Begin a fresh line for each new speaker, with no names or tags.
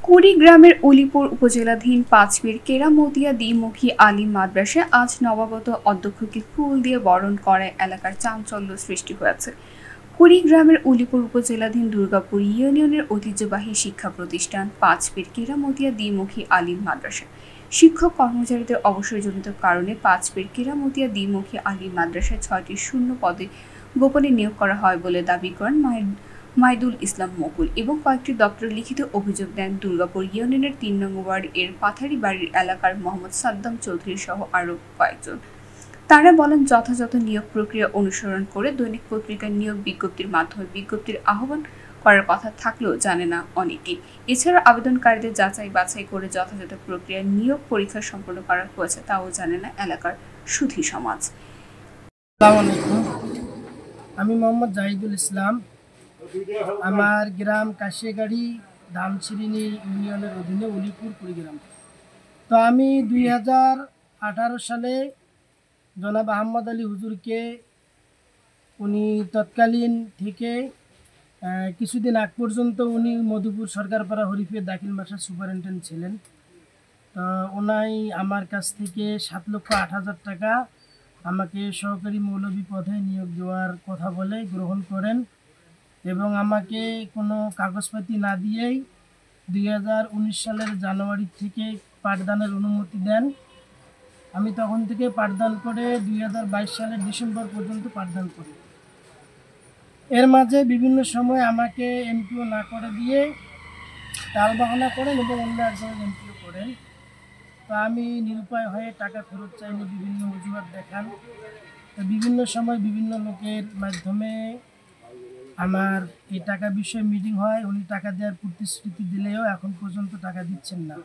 কুড়িগ্রামের উলিপুর উপজেলাধীন পাঁচপীর কেরামতিয়া দ্বিমুখী আলিম মাদ্রাসায় আজ নবাগত অধ্যক্ষকে ফুল দিয়ে বরণ করায় এলাকার চাঞ্চল্য সৃষ্টি হয়েছে। কুড়িগ্রামের উলিপুর উপজেলাধীন দুর্গাপুর ইউনিয়নের ঐতিহ্যবাহী শিক্ষা প্রতিষ্ঠান পাঁচপীর কেরামতিয়া দ্বিমুখী আলিম মাদ্রাসা শিক্ষক কর্মচারীদের অবসরজনিত কারণে পাঁচপীর কেরামতিয়া দ্বিমুখী আলিম মাদ্রাসায় ৬টি শূন্য পদে গোপনে নিয়োগ করা হয় বলে দাবি করেন মাইদুল ইসলাম মকুল এবং কয়েকটি দপ্তরে লিখিত অভিযোগ দেন দুর্গাপুর ইউনিয়নের ৩ নং ওয়ার্ড এর পাথারি বাড়ির এলাকার মোহাম্মদ সাদ্দাম চৌধুরী সহ আরও কয়েকজন। তারা বলেন, যথাযথ নিয়োগ প্রক্রিয়া অনুসরণ করে দৈনিক পত্রিকার নিয়োগ বিজ্ঞপ্তির মাধ্যমে বিজ্ঞপ্তির আহ্বান করার কথা থাকলেও জানে না অনেকেই। এছাড়া আবেদনকারীদের যাচাই বাছাই করে যথাযথ প্রক্রিয়ায় নিয়োগ পরীক্ষা সম্পন্ন করা হয়েছে তাও জানে না এলাকার সুধী সমাজ।
আমি মোহাম্মদ জাহিদুল ইসলাম। আমার গ্রাম কাশিয়াগাড়ি ধামছিরিনি ইউনিয়নের অধীনে উলিপুর কুড়িগ্রাম। তো আমি 2018 সালে জনাব আহমদ আলী হুজুরকে উনি তৎকালীন থেকে কিছুদিন আগ পর্যন্ত উনি মধুপুর সরকারপাড়া হরিফিয়া দাখিল মাদ্রাসার সুপারিনটেন্ডেন্ট ছিলেন। তো ওনাই আমার কাছ থেকে 7,08,000 টাকা আমাকে সহকারী মৌলভী পদে নিয়োগ দেওয়ার কথা বলে গ্রহণ করেন এবং আমাকে কোনো কাগজপাতি না দিয়েই 2019 সালের জানুয়ারি থেকে পাঠদানের অনুমতি দেন। আমি তখন থেকে পাঠদান করে 2022 সালের ডিসেম্বর পর্যন্ত পাঠদান করি। এর মাঝে বিভিন্ন সময় আমাকে এমপিও না করে দিয়ে টালবাহানা করেন এবং অন্য একজনের এমপিও করেন। তো আমি নিরুপায় হয়ে টাকা ফেরত চাইনি, বিভিন্ন অজুহাত দেখান। বিভিন্ন সময় বিভিন্ন লোকের মাধ্যমে আমার এই টাকা বিষয়ে মিটিং হয়, উনি টাকা দেওয়ার প্রতিশ্রুতি দিলেও এখন পর্যন্ত টাকা দিচ্ছেন না।